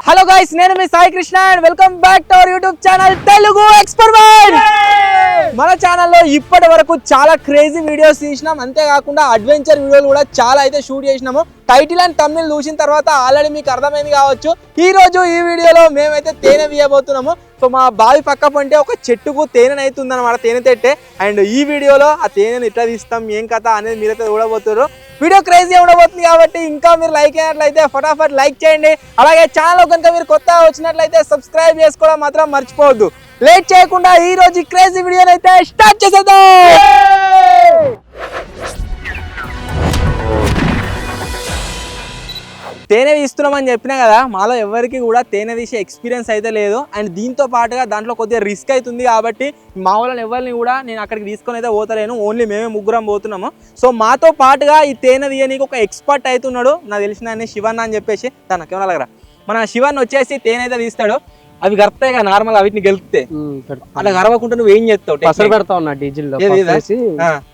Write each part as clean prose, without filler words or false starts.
Hello guys, నేను మీ Sai Krishna and welcome back to our YouTube channel Telugu experiment. మన ఛానల్లో ఇప్పటి వరకు చాలా క్రేజీ వీడియోస్ తీసినాం, అంతేకాకుండా అడ్వెంచర్ వీడియోలు కూడా చాలా అయితే షూట్ చేసినాము. టైటిల్ అండ్ థంబ్నెయిల్ చూసిన తర్వాత ఆల్రెడీ మీకు అర్థమైంది కావచ్చు. ఈ రోజు ఈ వీడియోలో మేమైతే తేనె తీయబోతున్నాము. సో మా బావి పక్క పంటే ఒక చెట్టుకు తేనె అయితే ఉందన్నమాట, తేనె తెట్టే. అండ్ ఈ వీడియోలో ఆ తేనెను ఎట్లా తీస్తాం, ఏం కథ అనేది మీరైతే చూడబోతున్నారు. వీడియో క్రేజీ ఉండబోతుంది కాబట్టి ఇంకా మీరు లైక్ అయినట్లయితే ఫటాఫట్ లైక్ చేయండి. అలాగే ఛానల్ కనుక మీరు కొత్తగా వచ్చినట్లయితే సబ్స్క్రైబ్ చేసుకోవడం మాత్రం మర్చిపోవద్దు. లేట్ చేయకుండా ఈ రోజు క్రేజీ వీడియోని అయితే స్టార్ట్ చేసేద్దాం. తేనె తీస్తున్నామని చెప్పినా కదా, మాలో ఎవరికి కూడా తేనె తీసే ఎక్స్పీరియన్స్ అయితే లేదు. అండ్ దీంతో పాటుగా దాంట్లో కొద్దిగా రిస్క్ అవుతుంది కాబట్టి మా వాళ్ళని ఎవరిని కూడా నేను అక్కడికి తీసుకొని అయితే పోతలేను. ఓన్లీ మేమే ముగ్గురం పోతున్నాము. సో మాతో పాటుగా ఈ తేనె తీయనీకి ఒక ఎక్స్పర్ట్ అవుతున్నాడు, నాకు తెలిసిన ఆయన శివన్న అని చెప్పేసి. తన కెమెరా దగ్గర మన శివన్ వచ్చేసి తేనె అయితే తీస్తాడు. అవి గరుతాయి కదా నార్మల్, వీటిని గెలిపితే అట్లా గరవకుండా నువ్వు ఏం చేస్తావు? పసరు పెడతావు నా డీజిల్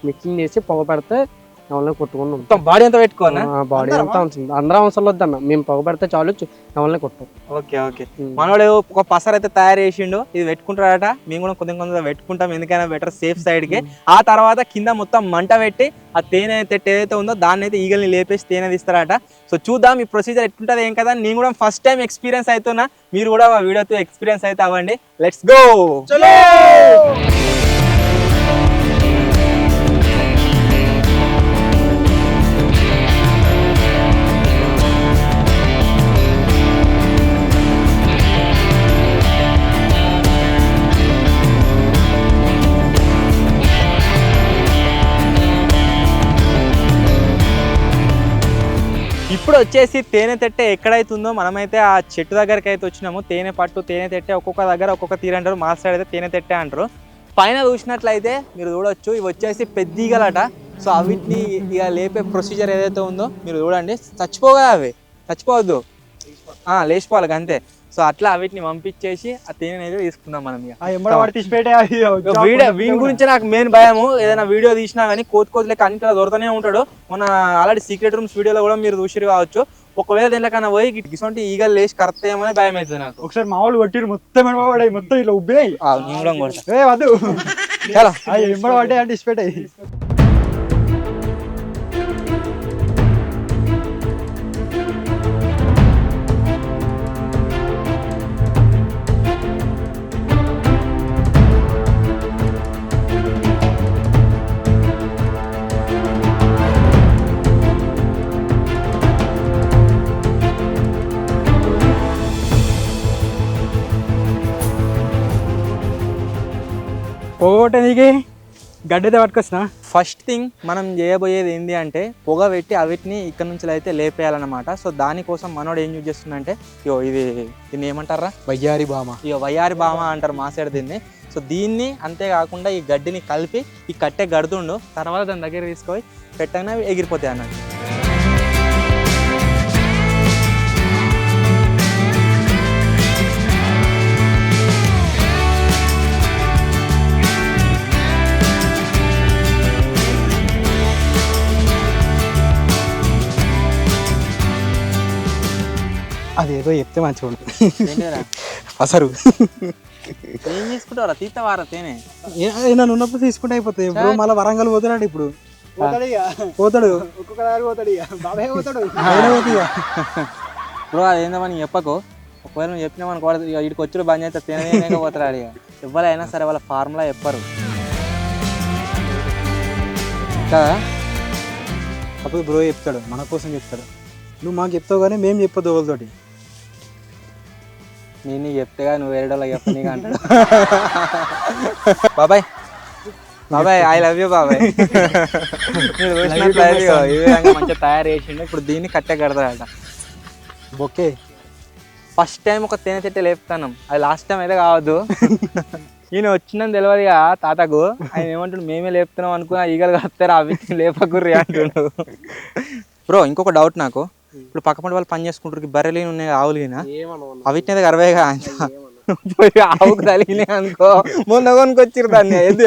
మిక్సింగ్ చేసి పొగ పెడితే ఎవరిని కొట్టుకున్నాం. మొత్తం బాడీ అంతా పెట్టుకోనా? బాడీ అంతా అందరం అవసరం వద్దన్న, మేము పొగ పెడితే చాలు ఎవరిని కొట్టాం. Okay okay. మనోడు ఒక పసరు అయితే తయారు చేసిండు, ఇది పెట్టుకుంటాడట. మేము కూడా కొంచెం పెట్టుకుంటాం, ఎందుకైనా బెటర్ సేఫ్ సైడ్ కి. ఆ తర్వాత కింద మొత్తం మంట పెట్టి ఆ తేనె తెట్టు ఏదైతే ఉందో దాన్ని అయితే ఈగల్ని లేపేసి తేనె తీస్తారట. సో చూద్దాం ఈ ప్రొసీజర్ ఎట్లుంటది ఏం కదా. నేను కూడా ఫస్ట్ టైం ఎక్స్పీరియన్స్ అవుతున్నా, మీరు కూడా మా వీడియోతో ఎక్స్పీరియన్స్ అయితే అవ్వండి. Let's go. ఇప్పుడు వచ్చేసి తేనె తెట్టె ఎక్కడైతుందో మనమైతే ఆ చెట్టు దగ్గరికి అయితే వచ్చినాము. తేనె పట్టు, తేనె తెట్టె ఒక్కొక్క దగ్గర ఒక్కొక్క తీరు అంటారు. మా సైడ్ అయితే తేనె తెట్టె అంటారు. పైన చూసినట్లయితే మీరు చూడొచ్చు, ఇవి వచ్చేసి పెద్ద ఈగలట. సో అవిటిని ఇక లేపే ప్రొసీజర్ ఏదైతే ఉందో మీరు చూడండి. చచ్చిపోగా అవి చచ్చిపోవద్దు, లేచిపోవాలి అంతే. సో అట్లా వీటిని పంపించేసి ఆ తేనె అయితే తీసుకుందాం మనం. వీని గురించి నాకు మెయిన్ భయము, ఏదైనా వీడియో తీసినా కానీ కోతి లెక్క అన్ని దొరుకుతూనే ఉంటాడు. మన ఆల్రెడీ సీక్రెట్ రూమ్స్ వీడియోలో కూడా మీరు చూసిరు కావచ్చు. ఒకవేళ దీనికన్నా పోయి ఇటువంటి ఈగలు లేచి కరెక్ట్ భయం అవుతుంది నాకు. ఒకసారి మా వాళ్ళు కొట్టిరు, మొత్తం ఇలా ఉబ్బినాయి. వద్దు పడ్డాయి అంటే ఇచ్చిపెట్టాయి. పొగొట్టడానికి గడ్డైతే పట్టుకొచ్చిన. ఫస్ట్ థింగ్ మనం చేయబోయేది ఏంటి అంటే పొగ పెట్టి అవిటిని ఇక్కడ నుంచి అయితే లేపేయాలన్నమాట. సో దానికోసం మనోడు ఏం యూజ్ చేస్తుందంటే, దీన్ని ఏమంటారా, వయ్యారి బామ. వయ్యారి బామ అంటారు మా సైడ్ దీన్ని. సో దీన్ని అంతేకాకుండా ఈ గడ్డిని కలిపి ఈ కట్టె గడుతుండు, తర్వాత దాని దగ్గర తీసుకొని పెట్టగానే ఎగిరిపోతాయి అన్నట్టు. అదేదో చెప్తే మంచిగా ఉంటుంది. అసలు ఏం తీసుకుంటారా, తీతవారా తేనె? నన్ను ఉన్నప్పుడు తీసుకుంటే అయిపోతాయి. ఇప్పుడు మళ్ళీ వరంగల్ పోతున్నాడు, ఇప్పుడు పోతాడు బ్రో. అదేందో మనం చెప్పకు, ఒకవేళ నువ్వు చెప్పినా మనకు ఇక్కడికి వచ్చి బంద్ చేస్తే తేనె పోతాడు. ఇక ఎవరైనా సరే వాళ్ళ ఫార్ములా చెప్పరు కదా. అప్పుడు బ్రో చెప్తాడు, మన కోసం చెప్తాడు. నువ్వు మాకు చెప్తావు కానీ మేము చెప్పదు వాళ్ళతోటి. నేను నీకు చెప్తే నువ్వు వేరే వాళ్ళకి చెప్ప నీకు అంటాడు. బాబాయ్ బాబాయ్, ఐ లవ్ యూ బాబాయ్. ఈ విధంగా మంచిగా తయారు చేసిండు. ఇప్పుడు దీన్ని కట్టె కడతాడట. ఓకే, ఫస్ట్ టైం ఒక తేనె చెట్టు లేపుతాను, అది లాస్ట్ టైం అయితే కావద్దు. ఈయన వచ్చిందని తెలియదుగా తాతకు. ఆయన ఏమంటాడు, మేమే లేపుతున్నాం అనుకున్నా, ఈగలు కడతారు అవి లేపకుర్రి అంటుండు. బ్రో ఇంకొక డౌట్ నాకు, ఇప్పుడు పక్కపంటి వాళ్ళు పని చేసుకుంటారు, బర్రెలు ఉన్నాయి ఆవులుగినా, అవిటిని అయితే గర్వేగా ఆవుకు తలిగినాయి అనుకో, మొన్న కొనుకొచ్చిరు దాన్ని. ఎద్దు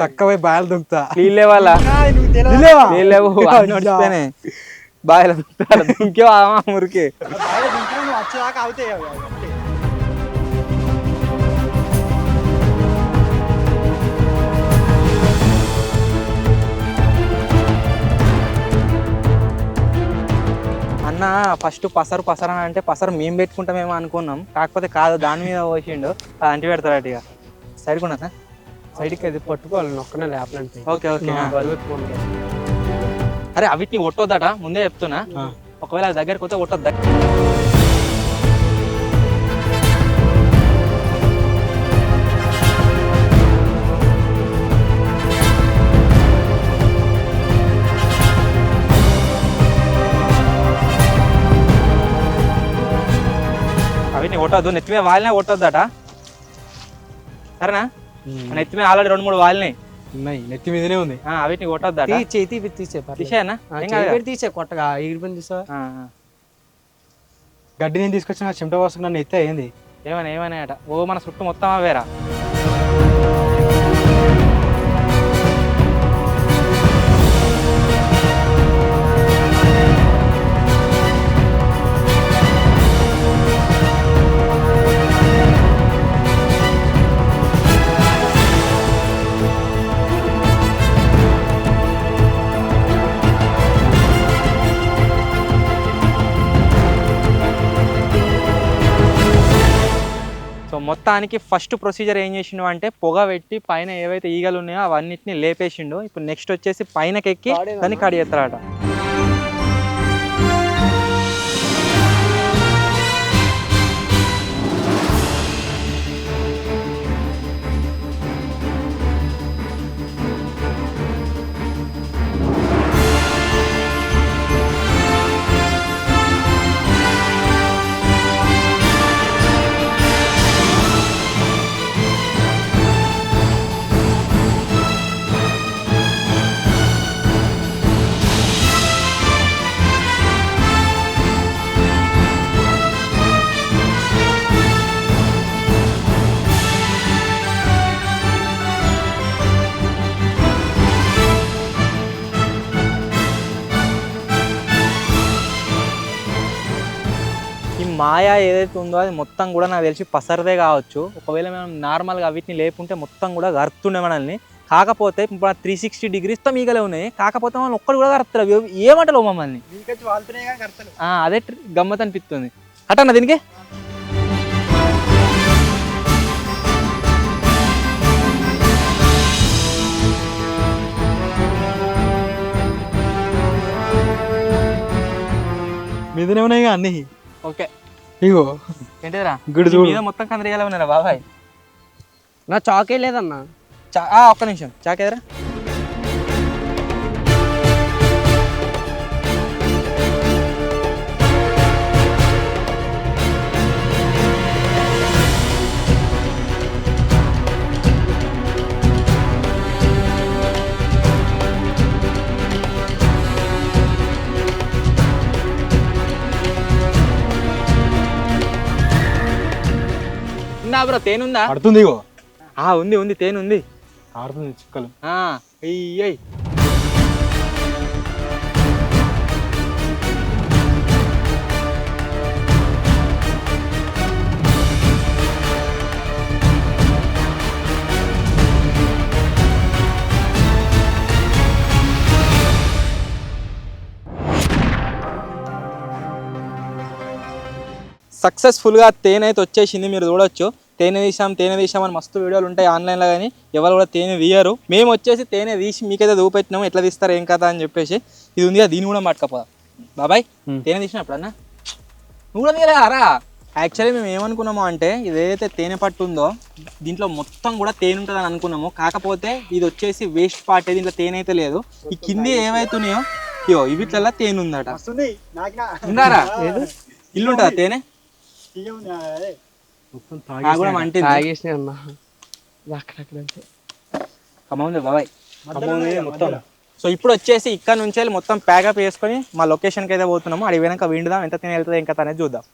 చక్కగా బాయలు దుంకుతా. నీళ్ళే వాళ్ళ నడిచిపోయినాయి. బాయిలో ఇంకే మురికి వచ్చేదాకా అవుతాయి అవి అంతే. అన్న ఫస్ట్ పసరు అని అంటే పసరు మేము పెట్టుకుంటామేమో అనుకున్నాం, కాకపోతే కాదు దాని మీద పోసిండు అంటి పెడతాడు ఇక సైడ్ కూడా సైడ్కి అది పట్టుకోవాలి నొక్కనే లేపలంటే. Okay okay. అరే అవిటిని ఒట్టొద్దట ముందే చెప్తున్నా, ఒకవేళ దగ్గరికి వస్తే ఒట్టొద్దా. అవిటిని కొట్టద్దు, నెత్తి మీద వాలినా కొట్టొద్దట సరేనా. నెత్తి మీద ఆల్రెడీ 2-3 వాలినాయి ఉన్నాయి, నెత్తి మీదనే ఉంది. అవిటిని కొట్టొద్దట. తీసేనా తీసే కొట్టగా ఎగిరిపోయింది తీసా. గడ్డి నేను తీసుకొచ్చిన చెమట వాసన నన్ను ఎత్తే అయింది. ఏమన్నా అట ఓ మన చుట్టూ మొత్తం అవేరా. సో మొత్తానికి ఫస్ట్ ప్రొసీజర్ ఏం చేసిండు అంటే పొగ పెట్టి పైన ఏవైతే ఈగలు ఉన్నాయో అవన్నిటిని లేపేసిండు. ఇప్పుడు నెక్స్ట్ వచ్చేసి పైనకి ఎక్కి దాన్ని కడిగేస్తారట. మాయా ఏదైతే ఉందో అది మొత్తం కూడా నాకు తెలిసి పసరదే కావచ్చు. ఒకవేళ మనం నార్మల్గా వీటిని లేకుంటే మొత్తం కూడా గరుతుండే మనల్ని. కాకపోతే ఇప్పుడు 360 degrees ఈగలే ఉన్నాయి, కాకపోతే మనం ఒక్కడు కూడా గరుతులేవు. ఏమంటలో మమ్మల్ని అదే గమ్మత్ అనిపిస్తుంది అటన్న దీనికి. మీదనే ఉన్నాయి అన్ని. ఓకే ఇగో ఏంటిదిరా గుడి మీద మొత్తం కందరిగాలే ఉన్నారా బాబాయ్. నా చాకే లేదన్నా. ఒక్క నిమిషం చాకేదరా. బ్రో తేనుందా? పడుతుంది ఇగో. ఉంది తేనుంది, ఆడుతుంది చుక్కలు. అయ్యయ్ సక్సెస్ఫుల్గా తేనె అయితే వచ్చేసింది. మీరు చూడొచ్చు, తేనె తీసాం అని మస్తు వీడియోలు ఉంటాయి ఆన్లైన్లో, కానీ ఎవరు కూడా తేనె తీయరు. మేము వచ్చేసి తేనె తీసి మీకైతే చూపెట్టినాము ఎట్లా తీస్తారు ఏం కదా అని చెప్పేసి. ఇది ఉంది, దీన్ని కూడా పట్టుకపోదా బాబాయ్. తేనె తీసినప్పుడు అన్న నువ్వు కూడా తీయలేరా? యాక్చువల్లీ మేము ఏమనుకున్నాము అంటే ఇది ఏదైతే తేనె పట్టు ఉందో దీంట్లో మొత్తం కూడా తేనె ఉంటుందని అనుకున్నాము. కాకపోతే ఇది వచ్చేసి వేస్ట్ పార్ట్, దీంట్లో తేనె అయితే లేదు. ఈ కింది ఏవైతున్నాయో ఇవో వీటిలలో తేనె ఉందట. ఉందారా? ఇల్లు ఉంటుందా తేనె? బాబాయ్ మొత్తం. సో ఇప్పుడు వచ్చేసి ఇక్కడ నుంచి వెళ్ళి మొత్తం ప్యాకప్ చేసుకొని మా లొకేషన్కి అయితే పోతున్నాము. అడిగి వెనక విండుదాం, ఎంత తిని వెళ్తుంది ఇంకా అనేది చూద్దాం.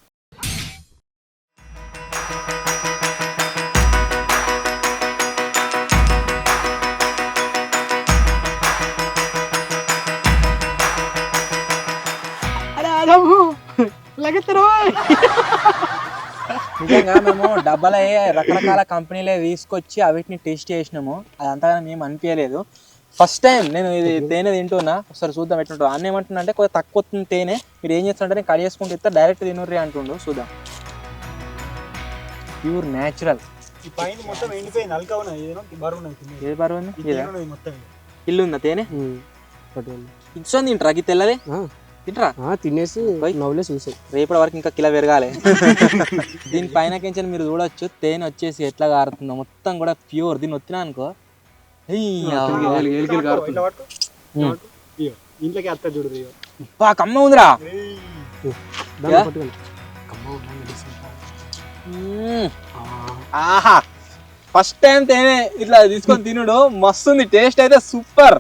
నిజంగా మేము డబ్బాలో రకరకాల కంపెనీలే తీసుకొచ్చి అవిటిని టేస్ట్ చేసినాము. అది అంతగా మేము అనిపించలేదు. ఫస్ట్ టైం నేను ఇది తేనె తింటున్నా. ఒకసారి చూద్దాం ఎట్లుంటుందో. అన్న ఏమంటున్నా అంటే కొంచెం తక్కువ వస్తుంది తేనె, మీరు ఏం చేస్తుంటే నేను కట్ చేసుకుంటూ ఇస్తా డైరెక్ట్ తినుర్రి అంటుండు. చూద్దాం. Pure natural. ఏ బరువు ఉంది? ఇల్లు ఉందా తేనె? ఇచ్చింది తింటరా గి తెల్లదే తింటరా తినేసి నవ్వులే చూసాయి. రేపటి వరకు ఇంకా కిలో పెరగాలి. దీనిపైన కించి మీరు చూడొచ్చు తేనె వచ్చేసి ఎట్లా కారుతుందో. మొత్తం కూడా ప్యూర్. దీన్ని వచ్చినా అనుకో కమ్మ ఉందిరా. ఆహా ఫస్ట్ టైం తేనె ఇట్లా తీసుకొని తినుడు మస్తుంది. టేస్ట్ అయితే సూపర్.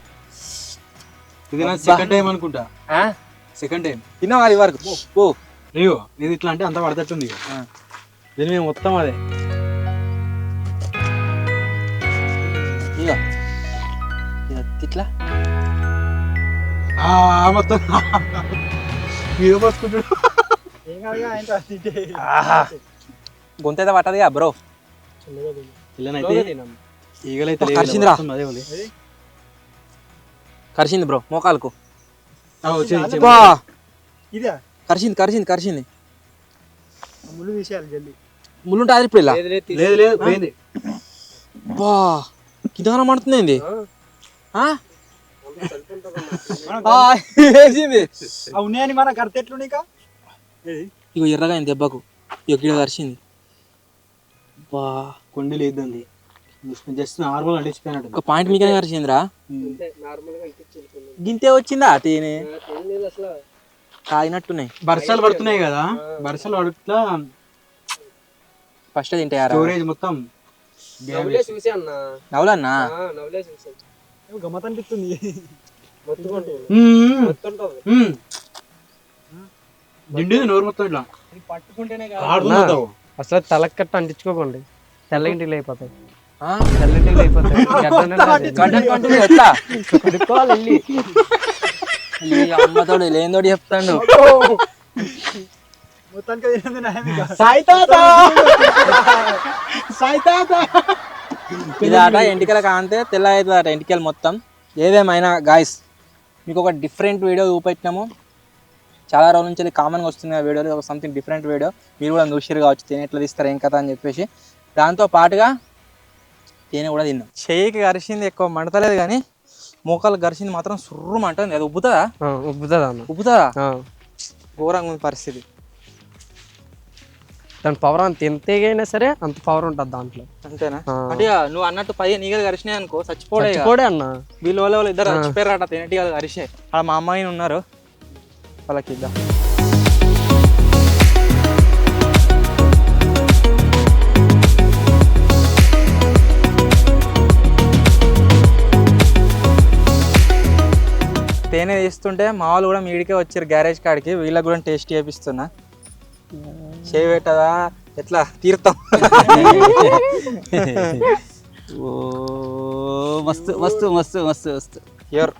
ఇది నా సెకండ్ టైం అనుకుంటా. సెకండ్ టైం తిన్నావా అది వరకు? ఓ అయ్యో ఇది ఇట్లా అంటే అంత పడతట్టుంది. దీని మీద మొత్తం అదే ఇట్లా మొత్తం మీద పోసుకుంటాడు. గొంతైతే పట్టదుగా బ్రో. ఈగలైతే కరిచిందిరా. కరిచింది బ్రో మోకాలకు. కరిచింది కరిచింది కరిచింది. ముళ్ళు ఉంటుంది ఇప్పుడు ఇలా. లేదు బా కింద మండుతుంది. ఉన్నాయని మన కడితే ఎట్లుండి ఇగో ఎర్రగా అయింది దెబ్బకు. ఇక గిడ కరిచింది. బా కొండి లేదండి. జస్ట్ నార్మల్ అంటించిపోయినట్టు. ఒక పాయింట్ మీకనే కరిచిందిరా. గింతే వచ్చిందా తేనె? తాగినట్టున్నాయి. వర్షాలు పడుతున్నాయి కదా, వర్షాలు పడుతా ఫస్ట్ తింటాయారా స్టోరేజ్ మొత్తం నవ్వులన్నా. గమ్మత్ అనిపిస్తుంది. నోరు మొత్తం ఇట్లా పట్టుకుంటేనే అసలు తలకి కట్ట అంటించుకోకండి. తెల్లగింటిలు అయిపోతాయి. తెల్లగింటిలు అయిపోతాయి. అమ్మతోడు లేనితోడు చెప్తాడు. ఇదాట ఎంటికల కాంతే తెల్ల అవుతుందట ఎంటికలు మొత్తం. ఏదేమైనా గాయస్ మీకు ఒక డిఫరెంట్ వీడియో చూపెట్టినాము. చాలా రోజుల నుంచి కామన్గా వస్తుంది ఆ వీడియోలో. ఒక సంథింగ్ డిఫరెంట్ వీడియో మీరు కూడా చూసిరు కావచ్చు. తేనె ఎట్లా తీస్తారు ఏం కదా అని చెప్పేసి. దాంతో పాటుగా తేనె కూడా తిన్నాం. చెయ్యికి గరిచింది ఎక్కువ మంటలేదు కానీ మోకాలు గరిచింది మాత్రం సుర్రం అంటుంది. అది ఉబ్బుతుందా? ఉబ్బుతుందా? ఘోరంగా ఉంది పరిస్థితి. దాని పవర్ అంత ఎంతైనా సరే అంత పవర్ ఉంటుంది దాంట్లో. అంతేనా? అంటే నువ్వు అన్నట్టు 10 ఈగలు కరిచినాయి అనుకో చచ్చిపోడే అన్న. వీళ్ళు వాళ్ళు ఇద్దరు చచ్చిపోయారట తేనెటీగలు కరిచే. అలా మా అమ్మాయిని ఉన్నారు వాళ్ళకి ఇద్దాం. తేనె తీస్తుంటే మా వాళ్ళు కూడా మీడికే వచ్చారు గ్యారేజ్ కాడికి. వీళ్ళకి కూడా టేస్ట్ చేపిస్తున్నా. చేయి పెట్టదా ఎట్లా తీర్థం. ఓ మస్తు మస్తు మస్తు మస్తు మస్తు ప్యూర్.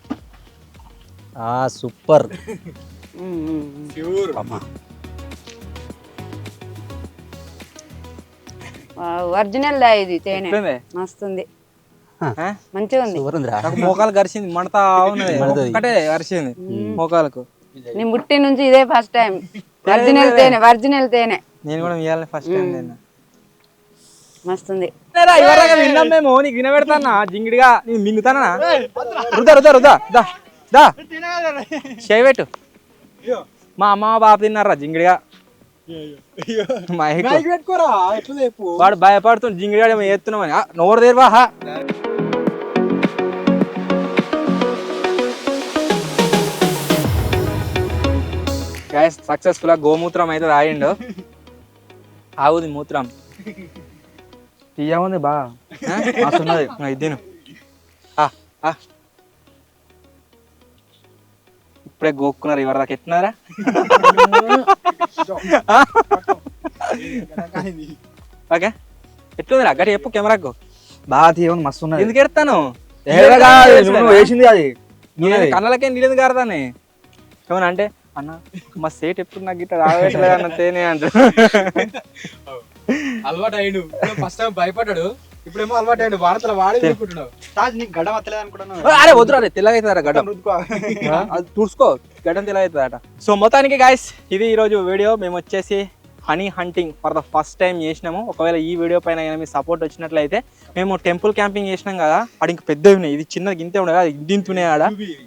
సూపర్. ఒరిజినల్ ఇది తేనె మస్తుంది. మంచిగా ఉంది. నాకు మోకాలు గరిచింది మంటతా ఉన్నది. ఒకటే గరిచింది మోకాలకు. నేను పుట్టి నుంచి ఇదే ఫస్ట్ టైం. ఒరిజినల్ తేనె, ఒరిజినల్ తేనె. నేను కూడా ఇవ్వాలి ఫస్ట్ టైం తిన్నా. మస్తుంది. విన్నాం మేము. నీకు వినబెడతానా జింగిడిగా నేను మింగుతానా? రుదా రుదా రుదా దా దా చేయబెట్టు. మా అమ్మ బాబు తిన్నారా జింగిడిగా. వాడు భయపడుతుంది జింగిడిగా ఏమో ఎత్తున్నామని. నోరు దేర్వా. గైస్ సక్సెస్ఫుల్ గా గోమూత్రం అయితే తాగిండు. ఆవుది మూత్రం తీయముంది బా మస్తున్నది. ఇద్దిను ఇప్పుడే గోక్కున్నారు. ఎవరి దాకా ఎత్తున్నారా? ఓకే ఎట్లుందిరా గట్టి చెప్పు కెమెరాకు. బాగా తీయముంది మస్తున్నది. ఎందుకు ఎడతాను? వేసింది అది కళ్ళకే నీళ్ళు కారదాన్ని ఏమన్నా అంటే అన్న మా సేట్ ఎప్పుడు నాకు గిట్ట రావట్లేదు అన్న తేనే అంటారు. అలవాటు అయ్యిండు ఫస్ట్ టైం భయపడ్డాడు ఇప్పుడేమో అలవాటు అయ్యిండు వాడతల వాడే అనుకుంటున్నావు తాజ్ నీకు గడ్డం వస్తలేదు అనుకుంటున్నావు అరే వద్దురా రే తెల్లగా అవుతుందట గడ్డం అది చూసుకో గడ్డం తెల్లగా అవుతుందట. సో మొత్తానికి గాయస్ ఇది ఈరోజు వీడియో. మేము వచ్చేసి honey hunting for the first time చేసినాము. ఒకవేళ ఈ వీడియో పైన కానీ మీ సపోర్ట్ వచ్చినట్లయితే మేము టెంపుల్ క్యాంపింగ్ చేసినాం కదా అది ఇంక పెద్దవి ఉన్నాయి. ఇది చిన్నది గింతే ఉండే కదా ఇంతింతున్నాయి ఆడ.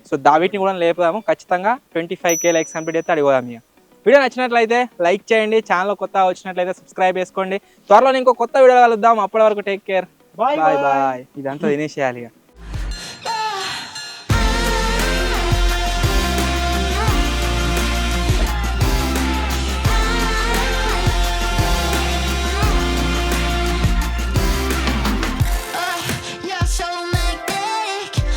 సో వీటిని కూడా లేపుదాము ఖచ్చితంగా. 25K లైక్స్ కంప్లీట్ అయితే అడిగోదాం. ఇక వీడియో నచ్చినట్లయితే లైక్ చేయండి. ఛానల్ కొత్త వచ్చినట్లయితే సబ్స్క్రైబ్ చేసుకోండి. త్వరలో ఇంకో కొత్త వీడియో కలుద్దాం. అప్పటి వరకు టేక్ కేర్. Bye bye. ఇదంతా తినేసేయాలి ఇక.